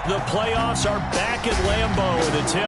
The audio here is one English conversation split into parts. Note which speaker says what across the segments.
Speaker 1: The playoffs are back at Lambeau with a tip.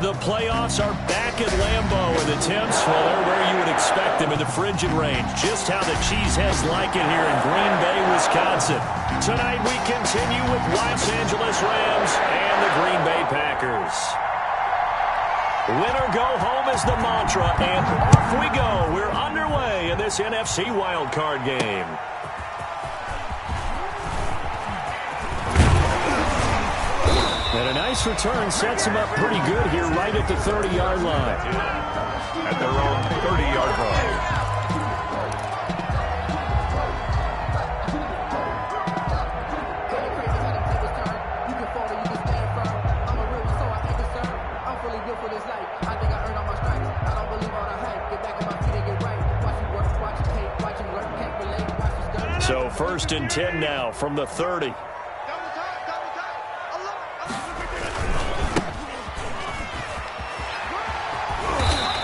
Speaker 1: The playoffs are back at Lambeau, and the temps, well, they're where you would expect them in the frigid range. Just how the Cheeseheads like it here in Green Bay, Wisconsin. Tonight we continue with Los Angeles Rams and the Green Bay Packers. Win or go home is the mantra, and off we go. We're underway in this NFC wildcard game. And a nice return sets him up pretty good here right at the 30-yard line.
Speaker 2: At their own 30-yard line.
Speaker 1: So 1st and 10 now from the 30.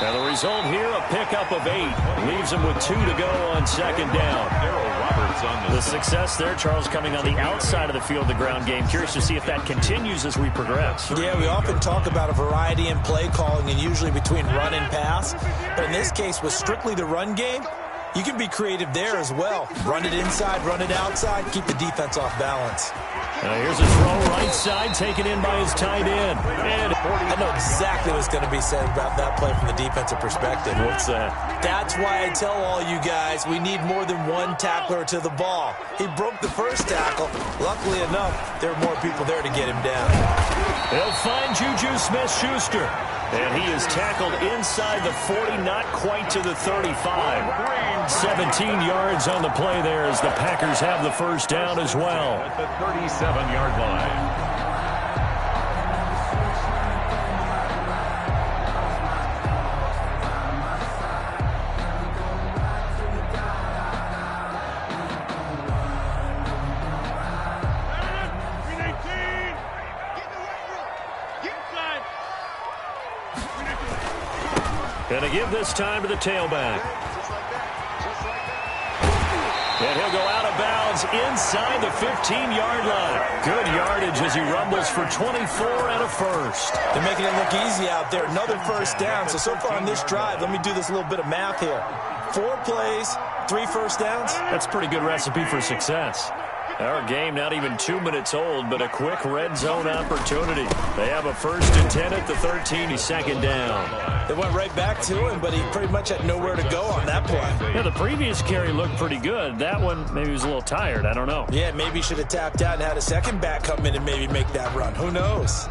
Speaker 1: And the result here, a pickup of 8. Leaves him with 2 to go on 2nd down. The success there, Charles, coming on the outside of the field, the ground game. Curious to see if that continues as we progress.
Speaker 3: Yeah, we often talk about a variety in play calling and usually between run and pass. But in this case, with strictly the run game, you can be creative there as well. Run it inside, run it outside, keep the defense off balance.
Speaker 1: Here's a throw right side, taken in by his tight end. And
Speaker 3: I know exactly what's going to be said about that play from the defensive perspective.
Speaker 1: What's that?
Speaker 3: That's why I tell all you guys we need more than one tackler to the ball. He broke the first tackle. Luckily enough, there were more people there to get him down.
Speaker 1: He'll find Juju Smith-Schuster. And he is tackled inside the 40, not quite to the 35. 17 yards on the play there as the Packers have the first down as well.
Speaker 2: At the 37-yard line.
Speaker 1: And to give this time to the tailback. And he'll go out of bounds inside the 15-yard line. Good yardage as he rumbles for 24 and a first.
Speaker 3: They're making it look easy out there. Another first down. So far on this drive, let me do this little bit of math here. 4 plays, 3 first downs.
Speaker 1: That's a pretty good recipe for success. Our game not even 2 minutes old, but a quick red zone opportunity. They have a 1st and 10 at the 13. He's 2nd down.
Speaker 3: They went right back to him, but he pretty much had nowhere to go on that play.
Speaker 1: Yeah, the previous carry looked pretty good. That one, maybe he was a little tired. I don't know.
Speaker 3: Yeah, maybe he should have tapped out and had a second back come in and maybe make that run. Who knows?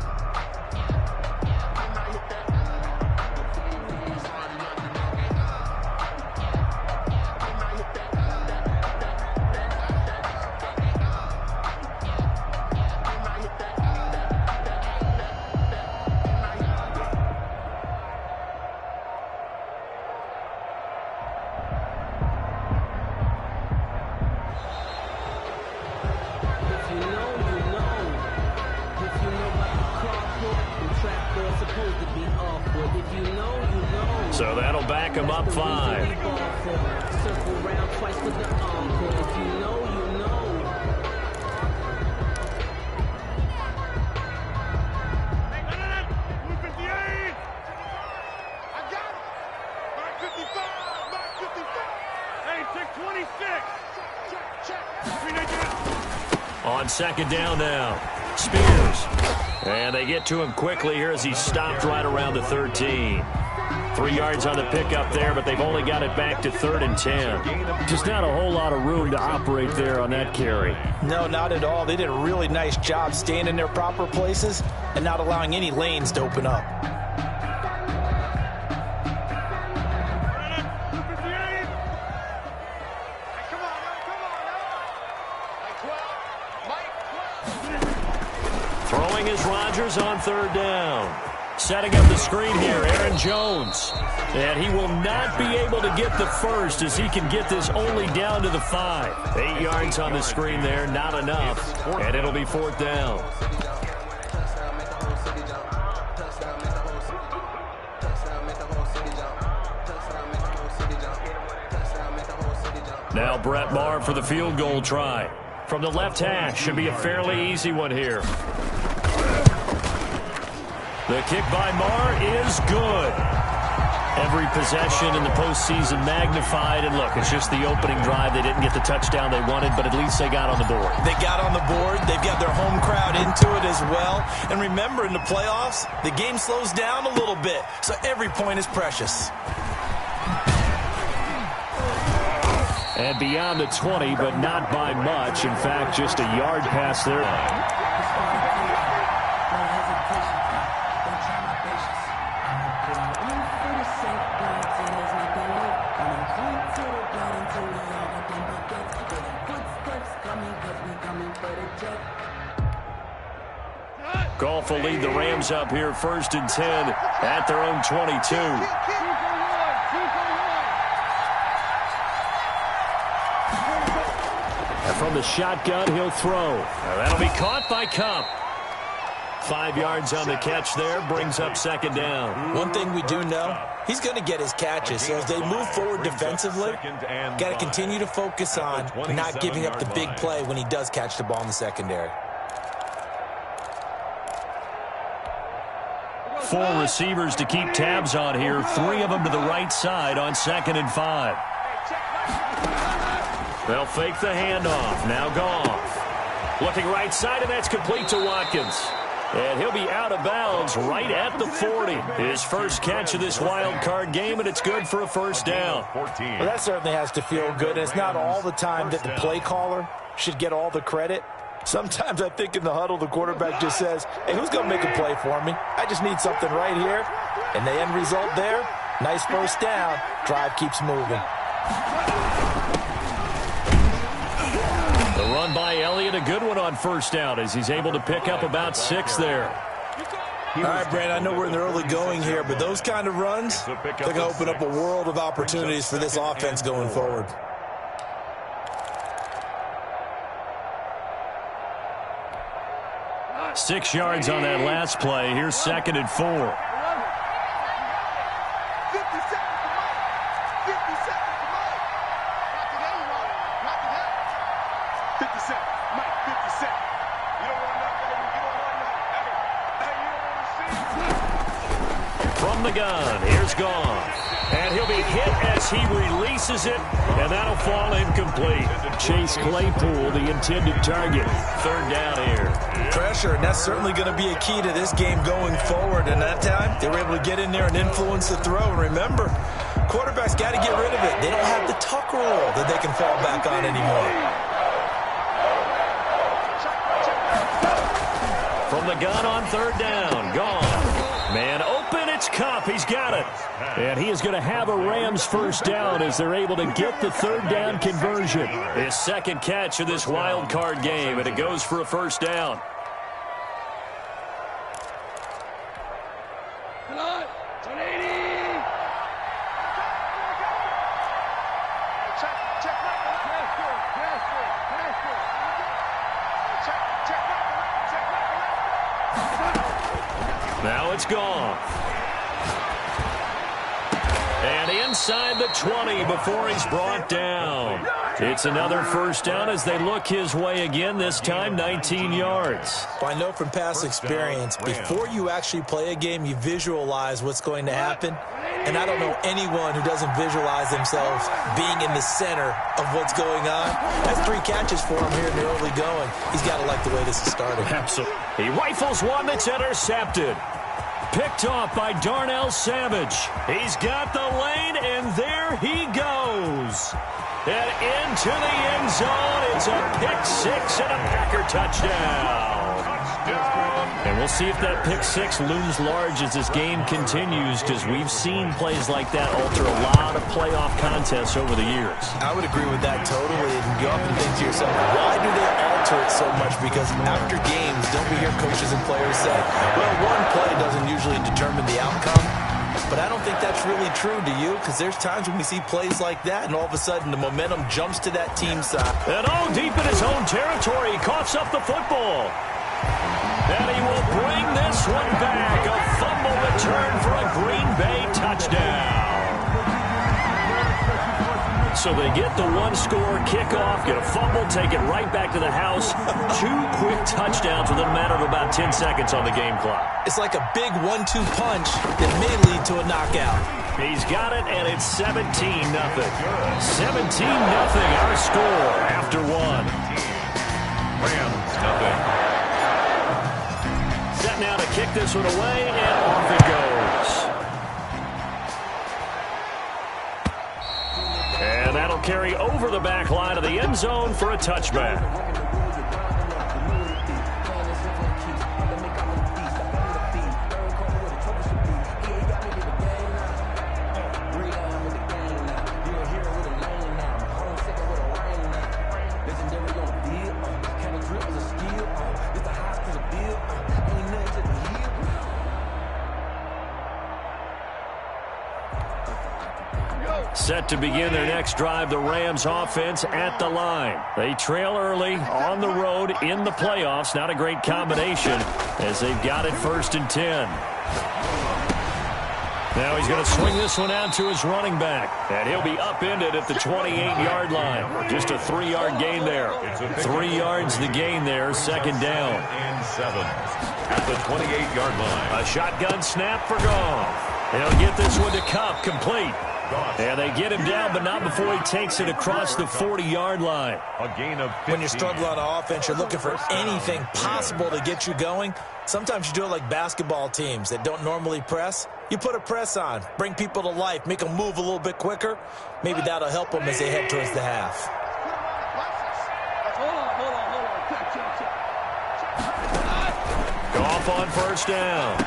Speaker 1: So that'll back him up 5. second down now. Spears. And they get to him quickly here as he stopped right around the 13. 3 yards on the pickup there, but they've only got it back to 3rd and 10. Just not a whole lot of room to operate there on that carry.
Speaker 3: No, not at all. They did a really nice job staying in their proper places and not allowing any lanes to open up.
Speaker 1: Throwing is Rodgers on 3rd down. Setting up the screen here, Aaron Jones. And he will not be able to get the first as he can get this only down to the 5. 8 yards on the screen there, not enough. And it'll be 4th down. Now Brett Maher for the field goal try. From the left hash, should be a fairly easy one here. The kick by Maher is good. Every possession in the postseason magnified. And look, it's just the opening drive. They didn't get the touchdown they wanted, but at least they got on the board.
Speaker 3: They got on the board. They've got their home crowd into it as well. And remember, in the playoffs, the game slows down a little bit. So every point is precious.
Speaker 1: And beyond the 20, but not by much. In fact, just a yard past there. Goff will lead the Rams up here 1st and 10 at their own 22. And from the shotgun, he'll throw. That'll be caught by Kupp. 5 yards on the catch there, brings up 2nd down.
Speaker 3: One thing we do know, he's going to get his catches. So as they move forward defensively, got to continue to focus on not giving up the big play when he does catch the ball in the secondary.
Speaker 1: 4 receivers to keep tabs on here. 3 of them to the right side on 2nd and 5. They'll fake the handoff. Now Goff. Looking right side, and that's complete to Watkins. And he'll be out of bounds right at the 40. His first catch of this wild card game, and it's good for a 1st down.
Speaker 3: Well, that certainly has to feel good. It's not all the time that the play caller should get all the credit. Sometimes I think in the huddle, the quarterback just says, hey, who's going to make a play for me? I just need something right here. And the end result there, nice 1st down. Drive keeps moving.
Speaker 1: The run by Elliott, a good one on 1st down as he's able to pick up about 6 there.
Speaker 3: All right, Brandon, I know we're in the early going here, but those kind of runs, they're going to open up a world of opportunities for this offense going forward.
Speaker 1: Six yards on that last play. Here's 2nd and 4.
Speaker 4: 50 seconds to Mike. 50 seconds to Mike. Not today, Mike. Not today. 50 seconds. Mike, 50 seconds. You don't want nothing, baby. You don't want nothing. Hey, you don't want to see.
Speaker 1: From the gun, here's Goff. And he'll be hit as he releases it, and that'll fall incomplete. Chase Claypool, the intended target. 3rd down here.
Speaker 3: Pressure, and that's certainly going to be a key to this game going forward. And that time, they were able to get in there and influence the throw. And remember, quarterbacks got to get rid of it. They don't have the tuck rule that they can fall back on anymore.
Speaker 1: From the gun on 3rd down, Goff. Man open, it's Kupp. He's got it. And he is going to have a Rams 1st down as they're able to get the 3rd down conversion. His 2nd catch of this wild card game, and it goes for a 1st down. Now it's Goff. And inside the 20 before he's brought down. It's another first down as they look his way again, this time 19 yards.
Speaker 3: Well, I know from past experience, before you actually play a game, you visualize what's going to happen. And I don't know anyone who doesn't visualize themselves being in the center of what's going on. That's 3 catches for him here in the early going. He's got to like the way this is starting.
Speaker 1: Absolutely. He rifles one that's intercepted. Picked off by Darnell Savage. He's got the lane, and there he goes. And into the end zone. It's a pick-6 and a Packer touchdown. And we'll see if that pick-6 looms large as this game continues, because we've seen plays like that alter a lot of playoff contests over the years.
Speaker 3: I would agree with that totally. And you often think to yourself, why do they alter it so much? Because after games, don't we hear coaches and players say, well, one play doesn't usually determine the outcome. But I don't think that's really true, do you? Because there's times when we see plays like that, and all of a sudden the momentum jumps to that team side.
Speaker 1: And deep in his own territory, he coughs up the football. And he will bring this one back. A fumble return for a Green Bay touchdown. So they get the one-score kickoff, get a fumble, take it right back to the house. 2 quick touchdowns within a matter of about 10 seconds on the game clock.
Speaker 3: It's like a big 1-2 punch that may lead to a knockout.
Speaker 1: He's got it, and it's 17-0. 17-0, our score after 1.
Speaker 2: Rams, nothing.
Speaker 1: Set now to kick this one away, and off it goes. And that'll carry over the back line of the end zone for a touchback. Set to begin their next drive, the Rams offense at the line. They trail early on the road in the playoffs. Not a great combination as they've got it 1st and 10. Now he's going to swing this one out to his running back. And he'll be upended at the 28-yard line. Just a 3-yard gain there. 3 yards the gain there, 2nd down.
Speaker 2: And 7 at the 28-yard line.
Speaker 1: A shotgun snap for Goff. He'll get this one to Kupp, complete. And they get him down, but not before he takes it across the 40-yard line.
Speaker 2: A gain of 15.
Speaker 3: When you struggle on offense, you're looking for anything possible to get you going. Sometimes you do it like basketball teams that don't normally press. You put a press on, bring people to life, make them move a little bit quicker. Maybe that'll help them as they head towards the half.
Speaker 1: Goff on 1st down.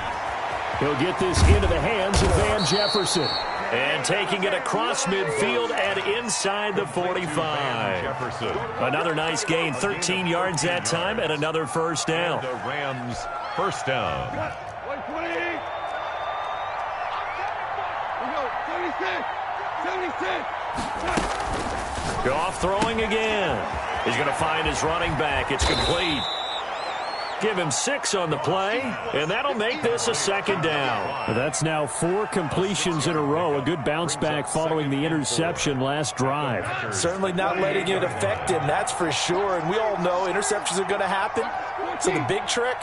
Speaker 1: He'll get this into the hands of Van Jefferson. And taking it across midfield and inside the 45. Another nice gain, 13 yards that time, and another 1st down.
Speaker 2: The Rams, 1st down.
Speaker 1: Goff throwing again. He's going to find his running back. It's complete. Give him 6 on the play, and that'll make this a 2nd down.
Speaker 5: That's now 4 completions in a row. A good bounce back following the interception last drive.
Speaker 3: Certainly not letting it affect him, that's for sure. And we all know interceptions are going to happen. So the big trick,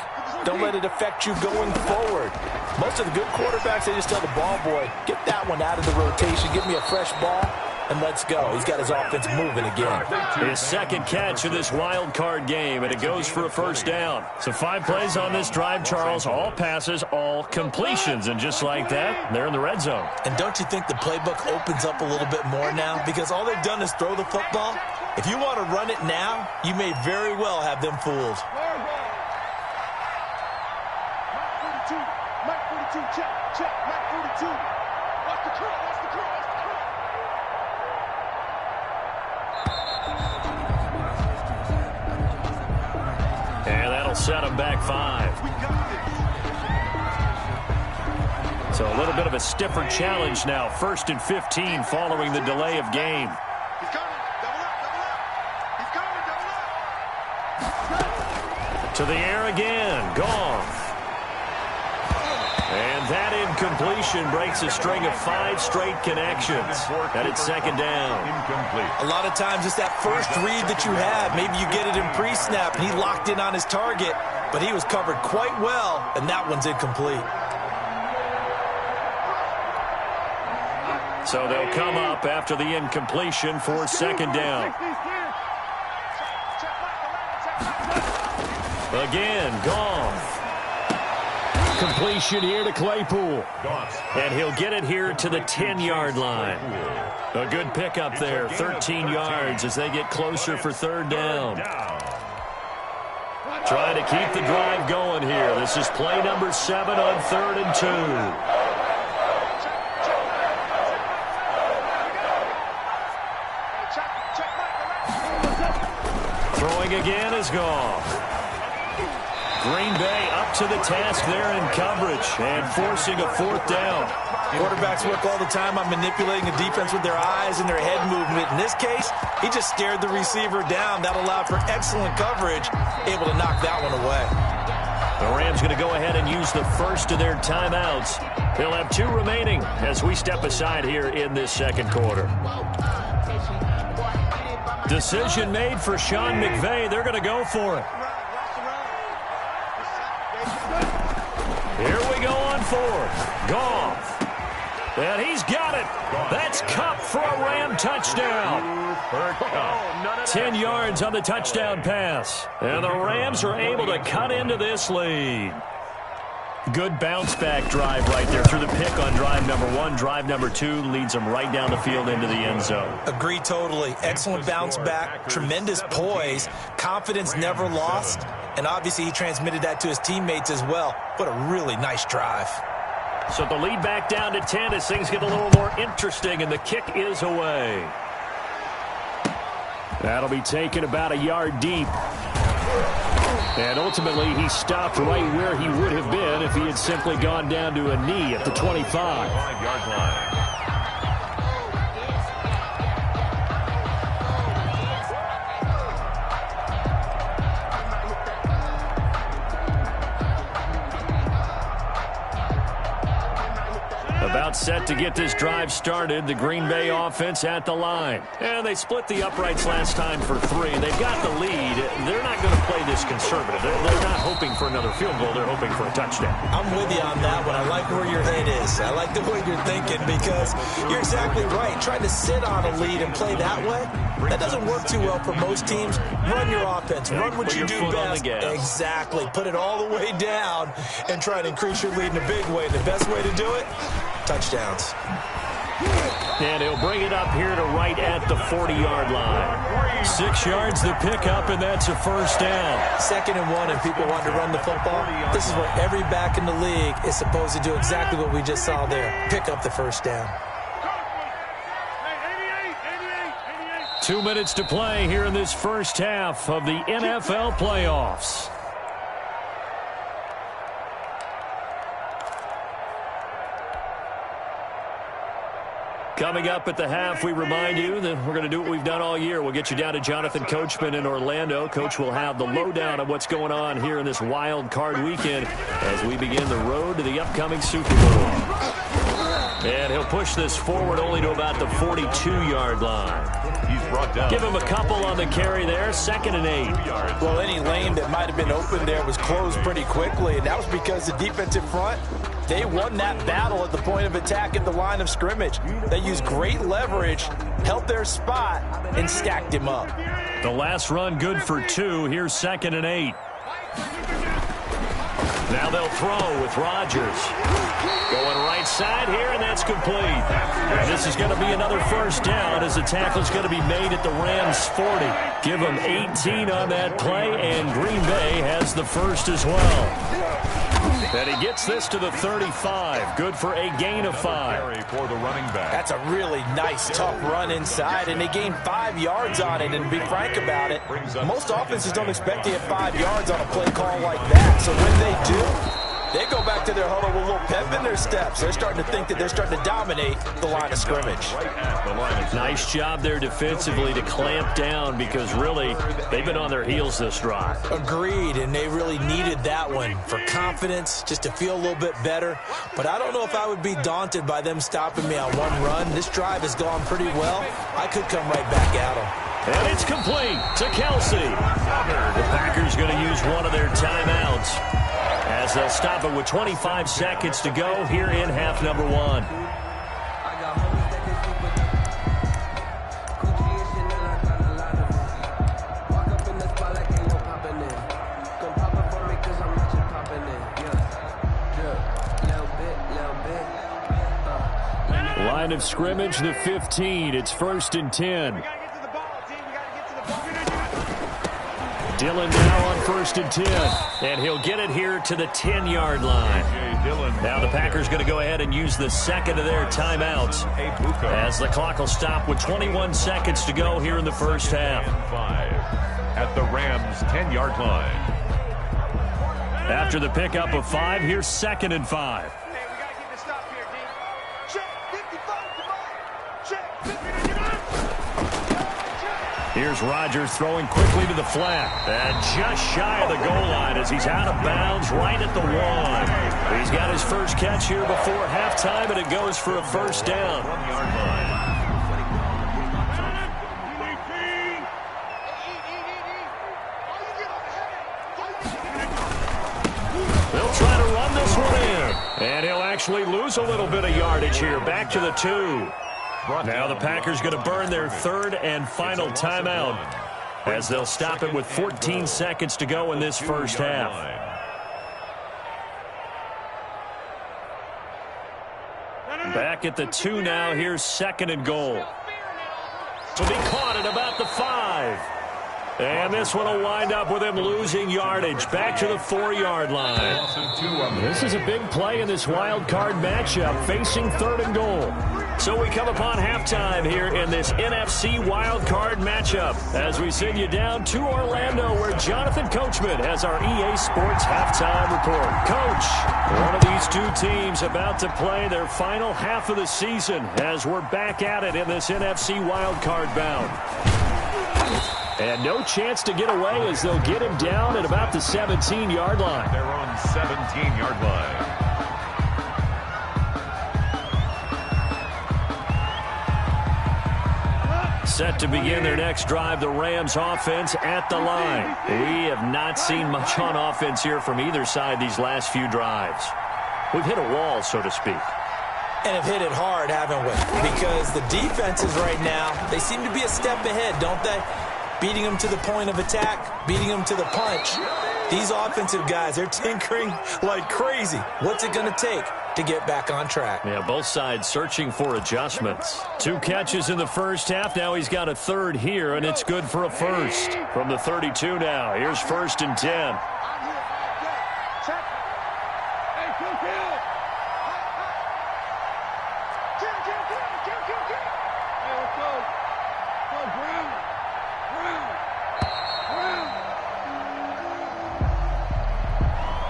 Speaker 3: don't let it affect you going forward. Most of the good quarterbacks, they just tell the ball boy, get that one out of the rotation, give me a fresh ball, and let's go. He's got his offense moving again.
Speaker 1: His 2nd catch of this wild card game, and it goes for a 1st down. So 5 plays on this drive, Charles. All passes, all completions. And just like that, they're in the red zone.
Speaker 3: And don't you think the playbook opens up a little bit more now? Because all they've done is throw the football. If you want to run it now, you may very well have them fooled.
Speaker 4: Mike 42, check, Mike 42. Watch the curl, watch the curl, watch the curl.
Speaker 1: And that'll set him back 5. So a little bit of a stiffer challenge now. 1st and 15 following the delay of game.
Speaker 4: He's coming, double up. He's coming, double up.
Speaker 1: To the air again. Goff. And that incompletion breaks a string of 5 straight connections. And it's second down.
Speaker 3: A lot of times it's that first read that you have. Maybe you get it in pre-snap, and he locked in on his target, but he was covered quite well, and that one's incomplete.
Speaker 1: So they'll come up after the incompletion for second down. Again, Goff. Completion here to Claypool. And he'll get it here to the 10-yard line. A good pickup there, 13 yards as they get closer for third down. Trying to keep the drive going here. This is play number 7 on 3rd and 2. Throwing again is Goff. Green Bay up to the task there in coverage and forcing a 4th down.
Speaker 3: Quarterbacks work all the time on manipulating the defense with their eyes and their head movement. In this case, he just stared the receiver down. That allowed for excellent coverage, able to knock that one away.
Speaker 1: The Rams going to go ahead and use the first of their timeouts. They'll have 2 remaining as we step aside here in this second quarter. Decision made for Sean McVay. They're going to go for it. Here we go on 4th. Goff. And he's got it. That's Kupp for a Ram touchdown. 10 yards on the touchdown pass. And the Rams are able to cut into this lead. Good bounce-back drive right there through the pick on drive number 1. Drive number 2 leads them right down the field into the end zone.
Speaker 3: Agree totally. Excellent bounce-back, tremendous poise, confidence never lost, and obviously he transmitted that to his teammates as well. What a really nice drive.
Speaker 1: So the lead back down to 10 as things get a little more interesting, and the kick is away. That'll be taken about a yard deep. And ultimately, he stopped right where he would have been if he had simply gone down to a knee at the 25.
Speaker 2: 5-yard line.
Speaker 1: About set to get this drive started, the Green Bay offense at the line. And they split the uprights last time for 3. They've got the lead. They're not going to play this conservative. They're not hoping for another field goal. They're hoping for a touchdown.
Speaker 3: I'm with you on that one. I like where your head is. I like the way you're thinking because you're exactly right. Trying to sit on a lead and play that way, that doesn't work too well for most teams. Run your offense. Run what you do best. Exactly. Put it all the way down and try to increase your lead in a big way. The best way to do it, touchdowns.
Speaker 1: And he'll bring it up here to right at the 40-yard line. 6 yards the pickup, and that's a first down.
Speaker 3: 2nd and 1, and people want to run the football. This is what every back in the league is supposed to do, exactly what we just saw there. Pick up the first down.
Speaker 1: 2 minutes to play here in this first half of the NFL playoffs. Coming up at the half, we remind you that we're going to do what we've done all year. We'll get you down to Jonathan Coachman in Orlando. Coach will have the lowdown of what's going on here in this wild card weekend as we begin the road to the upcoming Super Bowl. And he'll push this forward only to about the 42-yard line.
Speaker 2: He's brought down.
Speaker 1: Give him a couple on the carry there. 2nd and 8.
Speaker 3: Well, any lane that might have been open there was closed pretty quickly, and that was because the defensive front, they won that battle at the point of attack at the line of scrimmage. They used great leverage, held their spot, and stacked him up.
Speaker 1: The last run good for 2. Here's 2nd and 8. Now they'll throw with Rodgers. Going right side here, and that's complete. And this is going to be another first down as the tackle's going to be made at the Rams' 40. Give them 18 on that play, and Green Bay has the first as well. And he gets this to the 35. Good for a gain of 5.
Speaker 2: For the running back.
Speaker 3: That's a really nice, tough run inside, and they gained 5 yards on it. And to be frank about it, most offenses don't expect to get 5 yards on a play call like that. So when they do, They go back to their huddle with a little pep in their steps. They're starting to think that they're starting to dominate the line of scrimmage.
Speaker 5: Nice job there defensively to clamp down because really they've been on their heels this drive.
Speaker 3: Agreed, and they really needed that one for confidence, just to feel a little bit better. But I don't know if I would be daunted by them stopping me on one run. This drive has gone pretty well. I could come right back at them.
Speaker 5: And it's complete to Kelsey. The Packers going to use one of their timeouts as they'll stop it with 25 seconds to go here in half number one. Line of scrimmage, the 15. It's 1st and 10. Dillon now on 1st and 10. And he'll get it here to the 10-yard line. Now the Packers going to go ahead and use the second of their timeouts as the clock will stop with 21 seconds to go here in the first half.
Speaker 2: At the Rams' 10-yard line.
Speaker 5: After the pickup of 5, here's 2nd and 5. Here's Rodgers throwing quickly to the flat. And just shy of the goal line as he's out of bounds right at the 1. He's got his first catch here before halftime, and it goes for a first down.
Speaker 2: 1-yard line.
Speaker 5: They'll try to run this one in. And he'll actually lose a little bit of yardage here. Back to the 2. Now the Packers going to burn their 3rd and final timeout as they'll stop it with 14 seconds to go in this first half. Back at the 2 now. Here's 2nd and goal. To be caught at about the 5. And this one will wind up with him losing yardage. Back to the 4-yard line. This is a big play in this wild card matchup, facing 3rd and goal. So we come upon halftime here in this NFC wild card matchup as we send you down to Orlando where Jonathan Coachman has our EA Sports halftime report. Coach, one of these two teams about to play their final half of the season as we're back at it in this NFC wild card bout. And no chance to get away as they'll get him down at about the 17-yard line.
Speaker 2: They're on 17-yard line.
Speaker 5: Set to begin their next drive, the Rams offense at the line. We have not seen much on offense here from either side these last few drives. We've hit a wall, so to speak.
Speaker 3: And have hit it hard, haven't we? Because the defenses right now, they seem to be a step ahead, don't they? Beating them to the point of attack, beating them to the punch. These offensive guys, they're tinkering like crazy. What's it going to take to get back on track?
Speaker 5: Yeah, both sides searching for adjustments. 2 catches in the first half. Now he's got a 3rd here, and it's good for a first. From the 32 now, here's 1st and 10.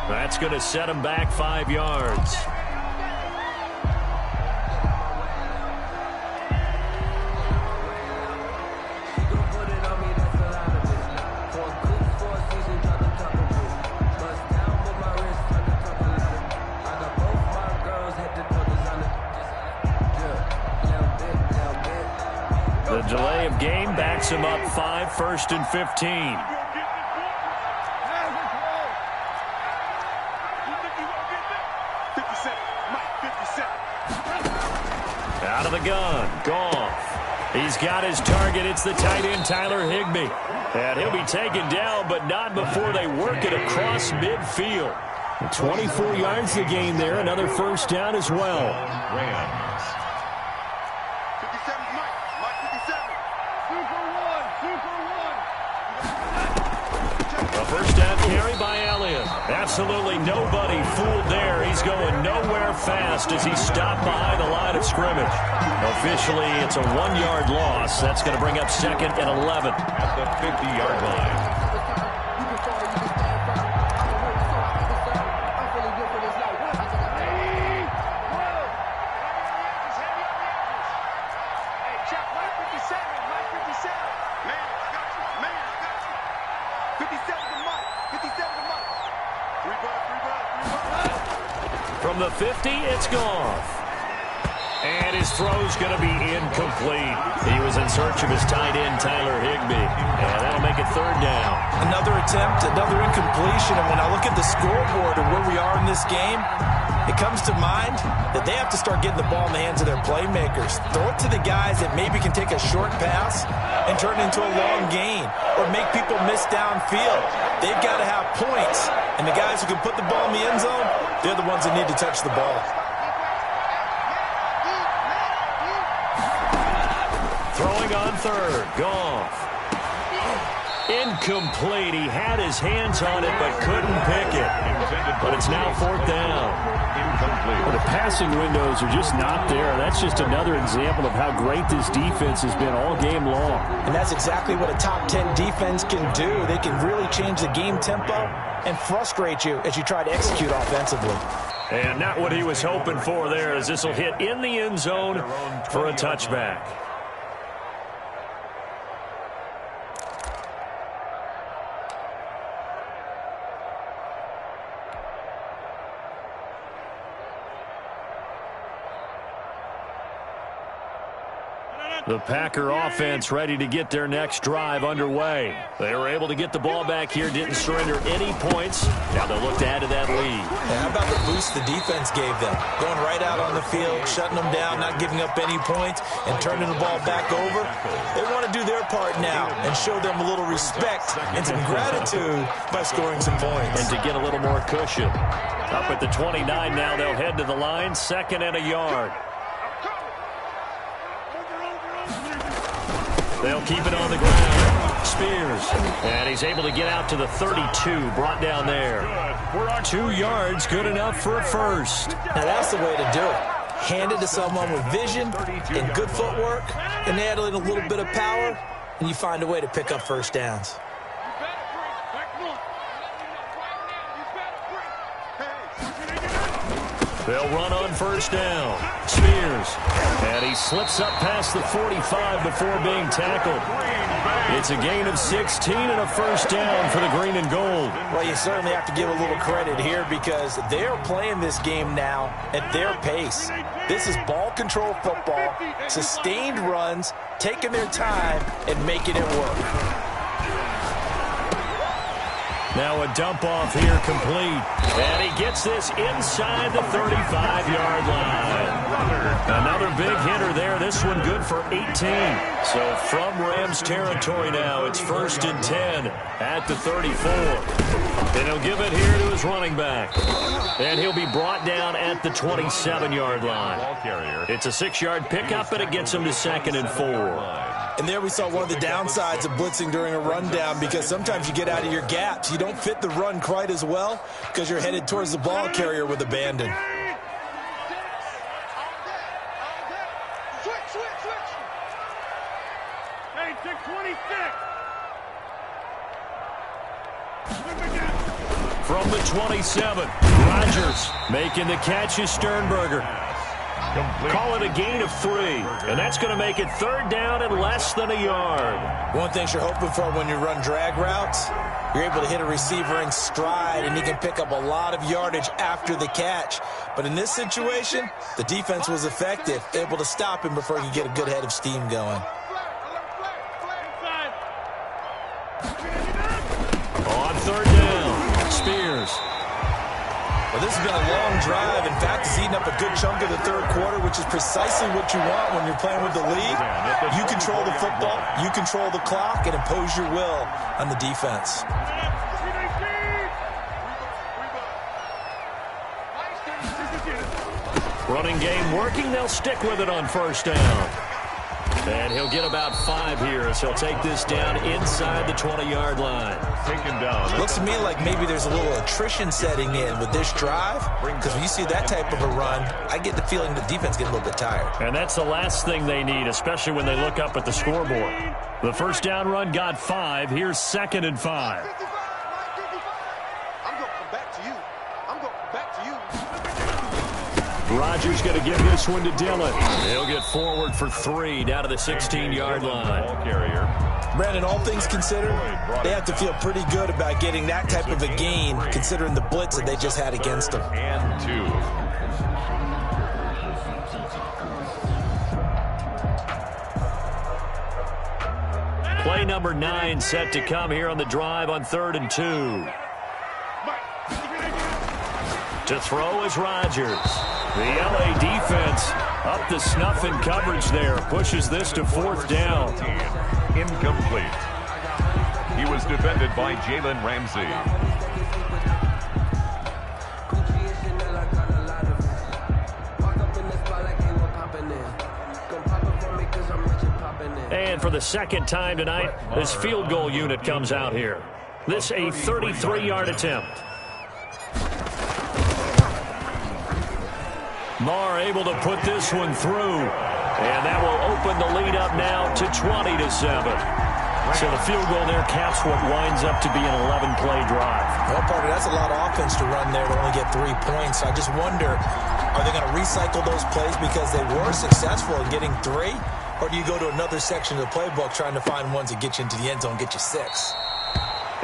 Speaker 5: That's going to set him back 5 yards. The delay of game backs him up 5, 1st and 15. Out of the gun, Goff. He's got his target. It's the tight end, Tyler Higbee. And he'll be taken down, but not before they work it across midfield. 24 yards to gain there. Another first down as well.
Speaker 2: Rams.
Speaker 4: 57, Mike 57. 2 for 1. 2 for 1.
Speaker 5: A first down carry by Elliott. Absolutely nobody fooled there. He's going nowhere fast as he stopped behind the line of scrimmage. Officially, it's a 1-yard loss. That's going to bring up 2nd and 11.
Speaker 2: At the 50-yard line.
Speaker 5: From the 50, it's Goff. And his throw's going to be incomplete. He was in search of his tight end, Tyler Higbee. And that'll make it third down.
Speaker 3: Another attempt, another incompletion. And when I look at the scoreboard and where we are in this game, it comes to mind that they have to start getting the ball in the hands of their playmakers. Throw it to the guys that maybe can take a short pass and turn it into a long gain or make people miss downfield. They've got to have points. And the guys who can put the ball in the end zone, they're the ones that need to touch the ball.
Speaker 5: Throwing on third, Goff. Incomplete. He had his hands on it but couldn't pick it. But it's now fourth down.
Speaker 1: Well, the passing windows are just not there. That's just another example of how great this defense has been all game long.
Speaker 3: And that's exactly what a top 10 defense can do. They can really change the game tempo and frustrate you as you try to execute offensively.
Speaker 5: And not what he was hoping for there, as this will hit in the end zone for a touchback. The Packer offense ready to get their next drive underway. They were able to get the ball back here, didn't surrender any points. Now they'll look to add to that lead.
Speaker 3: And how about the boost the defense gave them? Going right out on the field, shutting them down, not giving up any points, and turning the ball back over. They want to do their part now and show them a little respect and some gratitude by scoring some points.
Speaker 5: And to get a little more cushion. Up at the 29 now, they'll head to the line, 2nd and a yard. They'll keep it on the ground. Spears. And he's able to get out to the 32. Brought down there. 2 yards, good enough for a first.
Speaker 3: Now that's the way to do it. Hand it to someone with vision and good footwork, and add in a little bit of power, and you find a way to pick up first downs.
Speaker 5: They'll run on first down. Spears. And he slips up past the 45 before being tackled. It's a gain of 16 and a first down for the green and gold.
Speaker 3: Well, you certainly have to give a little credit here because they're playing this game now at their pace. This is ball control football, sustained runs, taking their time and making it work.
Speaker 5: Now a dump off here complete. And he gets this inside the 35-yard line. Another big hitter there. This one good for 18. So from Rams territory now, it's 1st and 10 at the 34. And he'll give it here to his running back. And he'll be brought down at the 27-yard line. It's a 6-yard pickup, and it gets him to 2nd and 4.
Speaker 3: And there we saw one of the downsides of blitzing during a rundown because sometimes you get out of your gaps. You don't fit the run quite as well because you're headed towards the ball carrier with abandon.
Speaker 4: Hey, 626.
Speaker 5: From the 27, Rodgers making the catch is Sternberger. Call it a gain of 3, and that's going to make it 3rd down and less than a yard.
Speaker 3: One thing you're hoping for when you run drag routes, you're able to hit a receiver in stride, and he can pick up a lot of yardage after the catch. But in this situation, the defense was effective, able to stop him before he could get a good head of steam going.
Speaker 5: On 3rd down, Spears.
Speaker 3: Well, this has been a long drive. In fact, it's eaten up a good chunk of the 3rd quarter, which is precisely what you want when you're playing with the lead. You control the football, you control the clock, and impose your will on the defense.
Speaker 5: Running game working. They'll stick with it on 1st down. And he'll get about 5 here as he'll take this down inside the 20-yard line.
Speaker 2: Taken down.
Speaker 3: Looks to me like maybe there's a little attrition setting in with this drive because when you see that type of a run, I get the feeling the defense gets a little bit tired.
Speaker 5: And that's the last thing they need, especially when they look up at the scoreboard. The 1st down run got 5. Here's 2nd and 5.
Speaker 4: I'm going to come back to you. I'm going to come back to you.
Speaker 1: Rodgers going to give this one to Dillon. He'll get forward for 3 down to the 16-yard line.
Speaker 2: Ball carrier.
Speaker 3: Brandon, all things considered, they have to feel pretty good about getting that type of a gain, considering the blitz that they just had against them.
Speaker 2: And 2.
Speaker 1: Play number 9 set to come here on the drive on 3rd and 2. To throw is Rodgers. The LA defense up to snuff in coverage there. Pushes this to 4th down.
Speaker 2: Incomplete. He was defended by Jalen Ramsey.
Speaker 1: And for the second time tonight, this field goal unit comes out here. This a 33-yard attempt. Marr able to put this one through. And that will open the lead up now to 20-7. So the field goal there caps what winds up to be an 11-play drive.
Speaker 3: Well, partner, that's a lot of offense to run there to only get 3 points. I just wonder, are they going to recycle those plays because they were successful in getting 3? Or do you go to another section of the playbook trying to find ones that get you into the end zone, get you 6?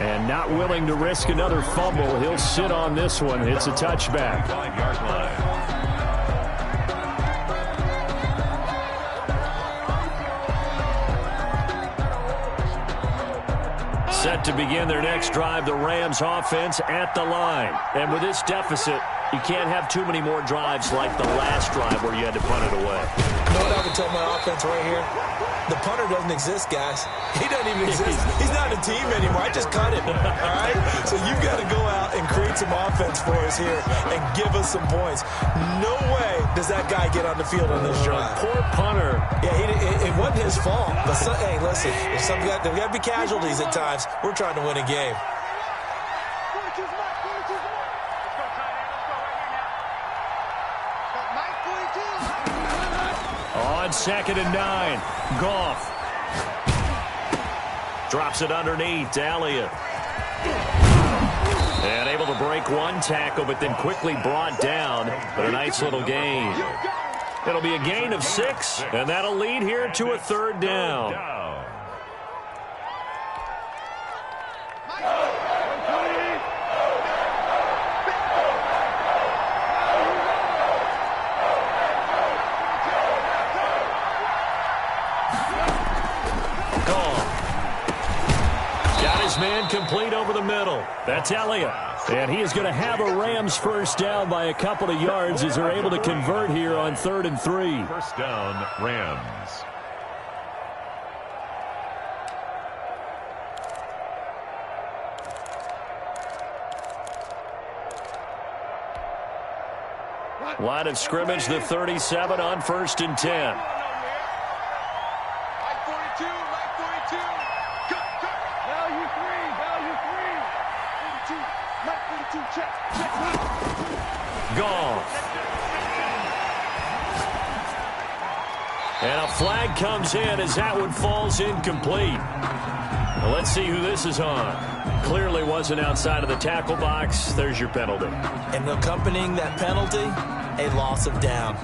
Speaker 1: And not willing to risk another fumble. He'll sit on this one. It's a touchback.
Speaker 2: 5-yard line.
Speaker 1: Set to begin their next drive, the Rams offense at the line. And with this deficit, you can't have too many more drives like the last drive where you had to punt it away.
Speaker 3: You know what I would tell my offense right here? The punter doesn't exist, guys. He doesn't even exist. He's not a team anymore. I just cut him, all right? So you've got to go out and create some offense for us here and give us some points. No way does that guy get on the field on this drive.
Speaker 1: Poor punter.
Speaker 3: Yeah, it wasn't his fault. But hey, listen, there got to be casualties at times. We're trying to win a game.
Speaker 1: On 2nd and 9, Goff drops it underneath to Elliott. And able to break one tackle, but then quickly brought down. But a nice little gain. It'll be a gain of 6, and that'll lead here to a 3rd down. Man complete over the middle. That's Elliott. And he is going to have a Rams first down by a couple of yards as they're able to convert here on 3rd and 3.
Speaker 2: First down, Rams.
Speaker 1: Line of scrimmage, the 37 on 1st and 10. And a flag comes in as that one falls incomplete. Now let's see who this is on. Clearly wasn't outside of the tackle box. There's your penalty.
Speaker 3: And accompanying that penalty, a loss of down.